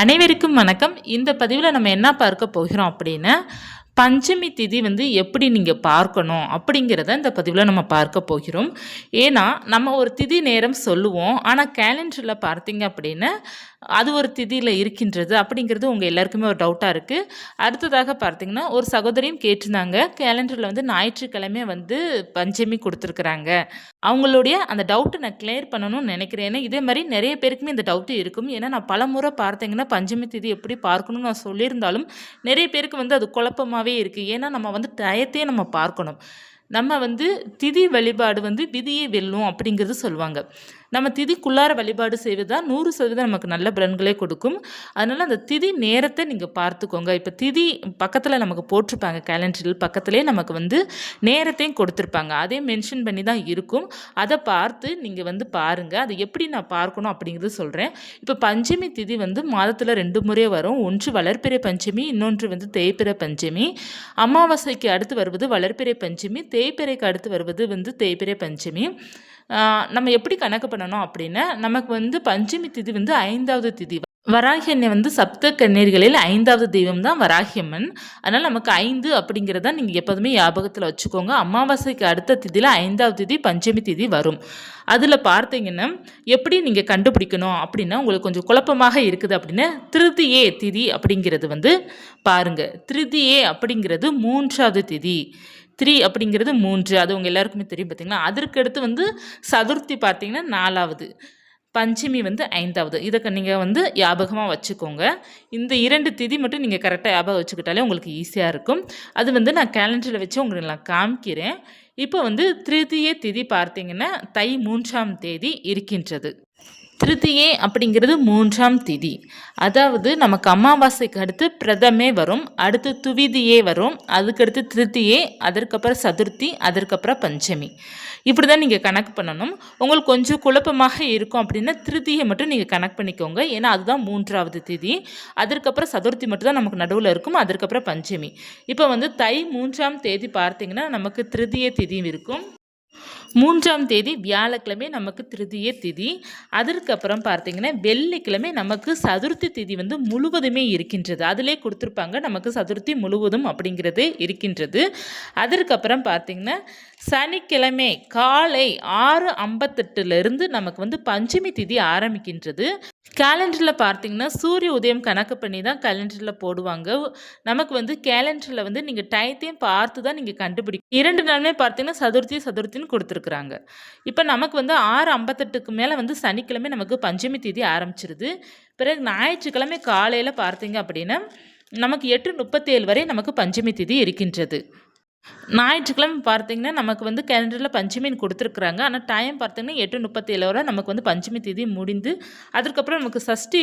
அனைவருக்கும் வணக்கம். இந்த பதிவில் நம்ம என்ன பார்க்க போகிறோம் அப்படின்னா, பஞ்சமி திதி எப்படி நீங்கள் பார்க்கணும் அப்படிங்கிறத இந்த பதிவில் நம்ம பார்க்க போகிறோம். ஏன்னா நம்ம ஒரு திதி நேரம் சொல்லுவோம், ஆனால் கேலண்டரில் பார்த்தீங்க அப்படின்னா அது ஒரு திதியில் இருக்கின்றது அப்படிங்கிறது உங்கள் எல்லாருக்குமே ஒரு டவுட்டாக இருக்குது. அடுத்ததாக பார்த்தீங்கன்னா ஒரு சகோதரியும் கேட்டிருந்தாங்க, கேலண்டரில் ஞாயிற்றுக்கிழமை பஞ்சமி கொடுத்துருக்குறாங்க. அவங்களுடைய அந்த டவுட்டை நான் கிளியர் பண்ணணும்னு நினைக்கிறேன். ஏன்னா இதே மாதிரி நிறைய பேருக்குமே இந்த டவுட்டு இருக்கும். ஏன்னா நான் பல முறை பார்த்தீங்கன்னா பஞ்சமி திதி எப்படி பார்க்கணும்னு நான் சொல்லியிருந்தாலும் நிறைய பேருக்கு அது குழப்பமாகவே இருக்குது. ஏன்னா நம்ம டயத்தையே நம்ம பார்க்கணும். நம்ம திதி வழிபாடு விதியை வெல்லும் அப்படிங்கிறது சொல்லுவாங்க. நம்ம திதிக்குள்ளார வழிபாடு செய்வது தான் 100% நமக்கு நல்ல பலன்களே கொடுக்கும். அதனால் அந்த திதி நேரத்தை நீங்கள் பார்த்துக்கோங்க. இப்போ திதி பக்கத்தில் நமக்கு போட்டிருப்பாங்க, கேலண்டரில் பக்கத்துலேயே நமக்கு நேரத்தையும் கொடுத்துருப்பாங்க. அதையும் மென்ஷன் பண்ணி தான் இருக்கும். அதை பார்த்து நீங்கள் பாருங்கள். அதை எப்படி நான் பார்க்கணும் அப்படிங்கிறது சொல்கிறேன். இப்போ பஞ்சமி திதி மாதத்தில் 2 முறை வரும். ஒன்று வளர்பிறை பஞ்சமி, இன்னொன்று தேய்பிறை பஞ்சமி. அமாவாசைக்கு அடுத்து வருவது வளர்பிறை பஞ்சமி, தேய்பிறைக்கு அடுத்து வருவது தேய்பிறை பஞ்சமி. நம்ம எப்படி கணக்கு பண்ணணும் அப்படின்னா, நமக்கு பஞ்சமி திதி 5வது திதி. வராகி அன்னை சப்த கன்னியர்களில் 5வது தெய்வம் தான் வராகியம்மன். அதனால் நமக்கு 5 அப்படிங்கிறத நீங்கள் எப்போதுமே ஞாபகத்தில் வச்சுக்கோங்க. அமாவாசைக்கு அடுத்த திதியில் 5வது திதி பஞ்சமி திதி வரும். அதில் பார்த்தீங்கன்னா எப்படி நீங்கள் கண்டுபிடிக்கணும் அப்படின்னா, உங்களுக்கு கொஞ்சம் குழப்பமாக இருக்குது அப்படின்னா, திருதியே திதி அப்படிங்கிறது பாருங்கள். திருதியே அப்படிங்கிறது 3வது திதி. 3 அப்படிங்கிறது 3, அது உங்கள் எல்லாருக்குமே தெரியும் பார்த்தீங்களா. அதற்கு அடுத்து சதுர்த்தி பார்த்தீங்கன்னா 4வது, பஞ்சமி 5வது. இதை நீங்கள் ஞாபகமாக வச்சுக்கோங்க. இந்த 2 திதி மட்டும் நீங்கள் கரெக்டாக ஞாபகம் வச்சுக்கிட்டாலே உங்களுக்கு ஈஸியாக இருக்கும். அது நான் கேலண்டரில் வச்சு உங்களுக்கு நான் காமிக்கிறேன். இப்போ திருதியே திதி பார்த்தீங்கன்னா தை 3ஆம் தேதி இருக்கின்றது. திருதியே அப்படிங்கிறது 3ஆம் திதி. அதாவது நமக்கு அமாவாசைக்கு அடுத்து பிரதமே வரும், அடுத்து துவிதியே வரும், அதுக்கடுத்து திருதியே, அதற்கப்புறம் சதுர்த்தி, அதற்கப்புறம் பஞ்சமி. இப்படி தான் நீங்கள் கணக்கு பண்ணணும். உங்களுக்கு கொஞ்சம் குழப்பமாக இருக்கும் அப்படின்னா திருதியை மட்டும் நீங்கள் கணக்கு பண்ணிக்கோங்க. ஏன்னா அதுதான் 3வது திதி. அதற்கப்புறம் சதுர்த்தி மட்டும் தான் நமக்கு நடுவில் இருக்கும், அதற்கப்புறம் பஞ்சமி. இப்போ தை 3ஆம் தேதி பார்த்தீங்கன்னா நமக்கு திருதியே திதி இருக்கும். 3ஆம் தேதி வியாழக்கிழமை நமக்கு திருதியே திதி. அதற்கப்புறம் பார்த்தீங்கன்னா வெள்ளிக்கிழமை நமக்கு சதுர்த்தி திதி முழுவதுமே இருக்கின்றது. அதிலே கொடுத்துருப்பாங்க நமக்கு சதுர்த்தி முழுவதும் அப்படிங்கிறது இருக்கின்றது. அதற்கப்புறம் பார்த்தீங்கன்னா சனிக்கிழமை காலை 6:58 நமக்கு பஞ்சமி திதி ஆரம்பிக்கின்றது. கேலண்டரில் பார்த்தீங்கன்னா சூரிய உதயம் கணக்கு பண்ணி தான் கேலண்டரில் போடுவாங்க. நமக்கு கேலண்டரில் நீங்கள் டயத்தையும் பார்த்து தான் நீங்கள் கண்டுபிடிக்கும். 2 நாளுமே பார்த்தீங்கன்னா சதுர்த்தின்னு கொடுத்துருக்குறாங்க. இப்போ நமக்கு 6:58க்கு மேலே சனிக்கிழமை நமக்கு பஞ்சமி திதி ஆரம்பிச்சிருது. பிறகு ஞாயிற்றுக்கிழமை காலையில் பார்த்தீங்க அப்படின்னா நமக்கு 8:37 வரை நமக்கு பஞ்சமி திதி இருக்கின்றது. ஞாயிற்றுக்கிழமை பார்த்தீங்கன்னா நமக்கு கேலண்டரில் பஞ்சமின்னு கொடுத்துருக்குறாங்க. ஆனால் டைம் பார்த்தீங்கன்னா 8:37 வரை நமக்கு பஞ்சமி திதி முடிந்து அதுக்கப்புறம் நமக்கு சஷ்டி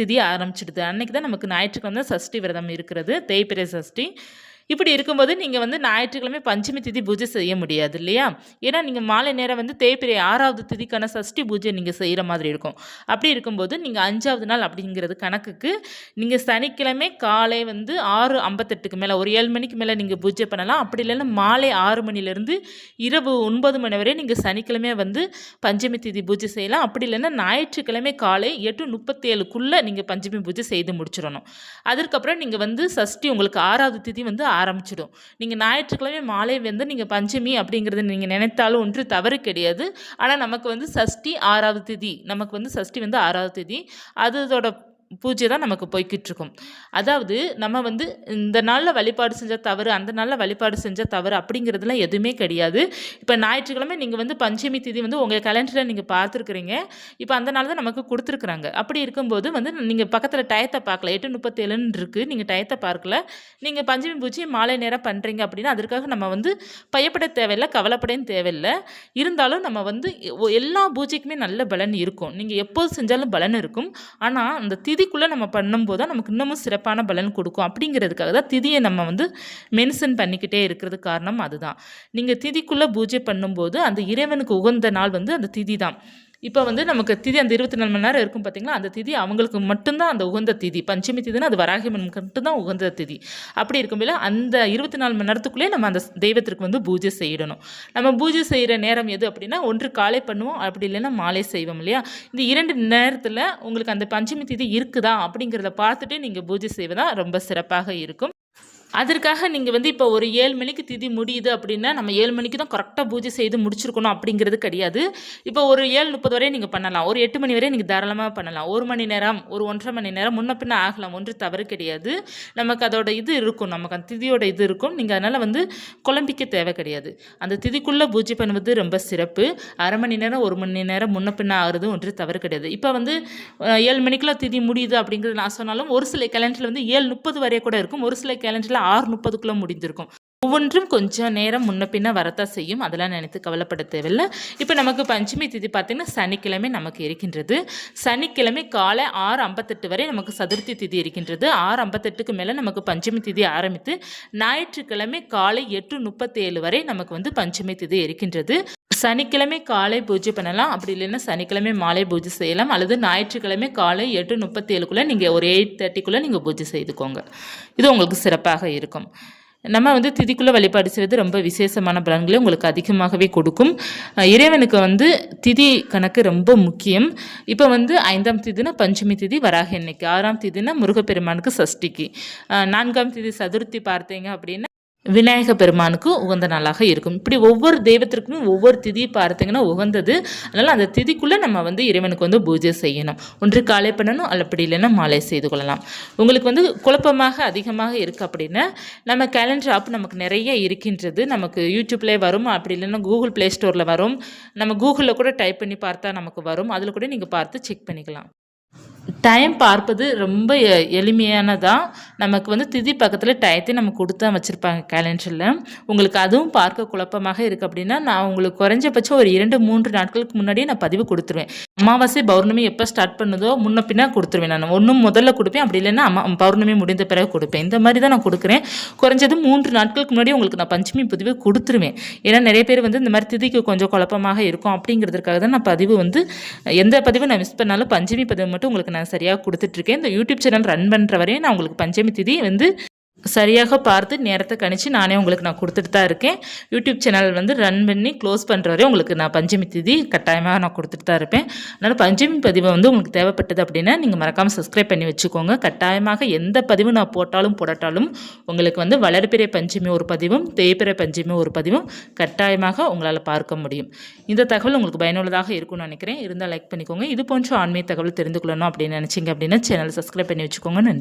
திதி ஆரம்பிச்சிடுது. அன்றைக்கி தான் நமக்கு ஞாயிற்றுக்கிழமை சஷ்டி விரதம் இருக்கிறது, தேய்பிறை சஷ்டி. இப்படி இருக்கும்போது நீங்கள் ஞாயிற்றுக்கிழமை பஞ்சமி திதி பூஜை செய்ய முடியாது இல்லையா. ஏன்னா நீங்கள் மாலை நேரம் தேய்பிறை 6வது திதிக்கான சஷ்டி பூஜை நீங்கள் செய்கிற மாதிரி இருக்கும். அப்படி இருக்கும்போது நீங்கள் 5வது நாள் அப்படிங்கிறது கணக்குக்கு நீங்கள் சனிக்கிழமை காலை 6:58க்கு மேலே ஒரு 7 மணிக்கு மேலே நீங்கள் பூஜை பண்ணலாம். அப்படி இல்லைன்னா மாலை 6 மணிலேருந்து இரவு 9 மணி வரை நீங்கள் சனிக்கிழமை பஞ்சமி திதி பூஜை செய்யலாம். அப்படி இல்லைன்னா ஞாயிற்றுக்கிழமை காலை 8:37க்குள்ளே நீங்கள் பஞ்சமி பூஜை செய்து முடிச்சிடணும். அதற்கப்புறம் நீங்கள் சஷ்டி உங்களுக்கு 6வது திதி ஆரம்பிச்சிடும். நீங்கள் ஞாயிற்றுக்கிழமை மாலை நீங்கள் பஞ்சமி அப்படிங்கிறது நீங்கள் நினைத்தாலும் ஒன்று தவறு கிடையாது. ஆனால் நமக்கு சஷ்டி 6வது திதி, நமக்கு சஷ்டி 6வது திதி, அதோட பூஜை தான் நமக்கு போய்கிட்டு இருக்கும். அதாவது நம்ம இந்த நாளில் வழிபாடு செஞ்சால் தவறு, அந்த நாளில் வழிபாடு செஞ்சால் தவறு அப்படிங்கிறதுலாம் எதுவுமே கிடையாது. இப்போ ஞாயிற்றுக்கிழமை நீங்கள் பஞ்சமி திதி உங்கள் கேலண்டரில் நீங்கள் பார்த்துருக்குறீங்க. இப்போ அந்த நாள் தான் நமக்கு கொடுத்துருக்குறாங்க. அப்படி இருக்கும்போது நீங்கள் பக்கத்தில் டயத்தை பார்க்கல, 8:37ன்னு இருக்குது, நீங்கள் டயத்தை பார்க்கல, நீங்கள் பஞ்சமி பூஜை மாலை நேரம் பண்ணுறீங்க அப்படின்னா அதற்காக நம்ம பயப்பட தேவையில்லை, கவலைப்படையும் தேவையில்லை. இருந்தாலும் நம்ம எல்லா பூஜைக்குமே நல்ல பலன் இருக்கும். நீங்கள் எப்போது செஞ்சாலும் பலன் இருக்கும். ஆனால் அந்த திதிக்குள்ளே நம்ம பண்ணும்போது தான் நமக்கு இன்னமும் சிறப்பான பலன் கொடுக்கும். அப்படிங்கிறதுக்காக தான் திதியை நம்ம மென்ஷன் பண்ணிக்கிட்டே இருக்கிறது காரணம் அதுதான். நீங்கள் திதிக்குள்ளே பூஜை பண்ணும்போது அந்த இறைவனுக்கு உகந்த நாள் அந்த திதி தான். இப்போ வந்து நமக்கு திதி அந்த 24 மணி நேரம் இருக்கும் பார்த்தீங்களா, அந்த திதி அவங்களுக்கு மட்டும்தான் அந்த உகந்த திதி. பஞ்சமி திதினா அது வராகி அம்மனுக்கு மட்டும்தான் உகந்த திதி. அப்படி இருக்கும்போது அந்த 24 மணி நேரத்துக்குள்ளே நம்ம அந்த தெய்வத்திற்கு வந்து பூஜை செய்யணும். நம்ம பூஜை செய்கிற நேரம் எது அப்படின்னா, ஒன்று காலை பண்ணுவோம், அப்படி இல்லைன்னா மாலை செய்வோம் இல்லையா? இந்த 2 நேரத்தில் உங்களுக்கு அந்த பஞ்சமி திதி இருக்குதா அப்படிங்கிறத பார்த்துட்டு நீங்கள் பூஜை செய்வதா ரொம்ப சிறப்பாக இருக்கும். அதற்காக நீங்கள் வந்து இப்போ ஒரு 7 மணிக்கு திதி முடியுது அப்படின்னா, நம்ம 7 மணிக்கு தான் கரெக்டாக பூஜை செய்து முடிச்சிருக்கணும் அப்படிங்கிறது கிடையாது. இப்போ ஒரு 7:30 வரை நீங்கள் பண்ணலாம். ஒரு 8 மணி வரை நீங்கள் தாராளமாக பண்ணலாம். 1 மணி நேரம், ஒரு 1 1/2 மணி நேரம் முன்ன பின்ன ஆகலாம். ஒன்றும் தவறு கிடையாது. நமக்கு அதோட இது இருக்கும். நமக்கு அந்த திதியோட இது இருக்கும். நீங்கள் அதனால் வந்து குழம்பிக்க தேவை கிடையாது. அந்த திதிக்குள்ளே பூஜை பண்ணுவது ரொம்ப சிறப்பு. 1/2 மணி நேரம், 1 மணி நேரம் முன்ன பின்ன ஆகிறது ஒன்றும் தவறு கிடையாது. இப்போ வந்து 7 மணிக்குள்ள திதி முடியுது அப்படிங்கிறது நான் சொன்னாலும், ஒரு சில கேலண்டரில் வந்து 7:30 வரை கூட இருக்கும். ஒரு சில கேலண்டரில் 6:30க்குள்ள முடிந்திருக்கும். ஒவ்வொன்றும் கொஞ்சம் நேரம் முன்ன பின்ன வரத்தான் செய்யும். அதெல்லாம் நினைத்து கவலைப்பட தேவையில்லை. இப்போ நமக்கு பஞ்சமி திதி பார்த்திங்கன்னா சனிக்கிழமை நமக்கு இருக்கின்றது. சனிக்கிழமை காலை 6:58 வரை நமக்கு சதுர்த்தி திதி இருக்கின்றது. 6:58க்கு மேலே நமக்கு பஞ்சமி திதி ஆரம்பித்து ஞாயிற்றுக்கிழமை காலை 8:37 வரை நமக்கு வந்து பஞ்சமி திதி இருக்கின்றது. சனிக்கிழமை காலை பூஜை பண்ணலாம், அப்படி இல்லைன்னா சனிக்கிழமை மாலை பூஜை செய்யலாம், அல்லது ஞாயிற்றுக்கிழமை காலை 8:37க்குள்ளே நீங்கள் ஒரு 8:30க்குள்ளே நீங்கள் பூஜை செய்துக்கோங்க. இது உங்களுக்கு சிறப்பாக இருக்கும். நம்ம வந்து திதிக்குள்ளே வழிபாடு செய்வது ரொம்ப விசேஷமான பலன்களை உங்களுக்கு அதிகமாகவே கொடுக்கும். இறைவனுக்கு வந்து திதி கணக்கு ரொம்ப முக்கியம். இப்போ வந்து 5ஆம் திதினா பஞ்சமி திதி வராகி அன்னைக்கு, 6ஆம் திதினா முருகப்பெருமானுக்கு சஷ்டிக்கு, 4ஆம் திதி சதுர்த்தி பார்த்தீங்க அப்படின்னா விநாயக பெருமானுக்கு உகந்த நாளாக இருக்கும். இப்படி ஒவ்வொரு தெய்வத்திற்கும் ஒவ்வொரு திதி பார்த்தீங்கன்னா உகந்தது. அதனால் அந்த திதிக்குள்ளே நம்ம வந்து இறைவனுக்கு வந்து பூஜை செய்யணும். ஒன்று காலை பண்ணணும், அப்படி இல்லைன்னா மாலை செய்து கொள்ளலாம். உங்களுக்கு வந்து குழப்பமாக அதிகமாக இருக்குது அப்படின்னா, நம்ம கேலண்டர் ஆப் நமக்கு நிறைய இருக்கின்றது. நமக்கு யூடியூப்லேயே வரும், அப்படி இல்லைன்னா கூகுள் ப்ளே ஸ்டோரில் வரும். நம்ம கூகுளில் கூட டைப் பண்ணி பார்த்தா நமக்கு வரும். அதில் கூட நீங்கள் பார்த்து செக் பண்ணிக்கலாம். டைம் பார்ப்பது ரொம்ப எளிமையானதான். நமக்கு வந்து திதி பக்கத்தில் டயத்தை நம்ம கொடுத்தா வச்சுருப்பாங்க கேலண்டரில். உங்களுக்கு அதுவும் பார்க்க குழப்பமாக இருக்குது அப்படின்னா, நான் உங்களுக்கு குறைஞ்சபட்சம் ஒரு 2-3 நாட்களுக்கு முன்னாடியே நான் பதிவு கொடுத்துருவேன். அமாவாசை பௌர்ணமி எப்போ ஸ்டார்ட் பண்ணுதோ முன்ன பின்னா கொடுத்துருவேன். நான் ஒன்றும் முதல்ல கொடுப்பேன், அப்படி இல்லைன்னா பௌர்ணமி முடிந்த பிறகு கொடுப்பேன். இந்த மாதிரி தான் நான் கொடுக்குறேன். குறைஞ்சது 3 நாட்களுக்கு முன்னாடி உங்களுக்கு நான் பஞ்சமி பதிவு கொடுத்துருவேன். ஏன்னா நிறைய பேர் வந்து இந்த மாதிரி திதிக்கு கொஞ்சம் குழப்பமாக இருக்கும் அப்படிங்கிறதுக்காக தான் நான் பதிவு வந்து எந்த பதிவு நான் மிஸ் பண்ணாலும் பஞ்சமி பதிவு மட்டும் உங்களுக்கு நான் சரியாக கொடுத்துட்ருக்கேன். இந்த யூடியூப் சேனல் ரன் பண்ணுற வரையும் நான் உங்களுக்கு பஞ்சமி திதி வந்து சரியாக பார்த்து நேரத்தை கணிச்சு நானே உங்களுக்கு நான் கொடுத்துட்டு தான் இருக்கேன். யூடியூப் சேனல் வந்து ரன் பண்ணி க்ளோஸ் பண்ணுற வரையும் உங்களுக்கு நான் பஞ்சமி திதி கட்டாயமாக நான் கொடுத்துட்டு தான் இருப்பேன். அதனால் பஞ்சமி பதிவை வந்து உங்களுக்கு தேவைப்பட்டது அப்படின்னா நீங்கள் மறக்காமல் சப்ஸ்கிரைப் பண்ணி வச்சுக்கோங்க. கட்டாயமாக எந்த பதிவு நான் போட்டாலும் உங்களுக்கு வந்து வளர்பிறை பஞ்சமி ஒரு பதிவும் தேய்பிறை பஞ்சமி ஒரு பதிவும் கட்டாயமாக உங்களால் பார்க்க முடியும். இந்த தகவல் உங்களுக்கு பயனுள்ளதாக இருக்கும்னு நினைக்கிறேன். இருந்தால் லைக் பண்ணிக்கோங்க. இது போன்ற ஆன்மீக தகவல் தெரிந்து கொள்ளணும் அப்படின்னு நினச்சிங்க அப்படின்னா சேனலை சப்ஸ்கிரைப் பண்ணி வச்சுக்கோங்க. நன்றி.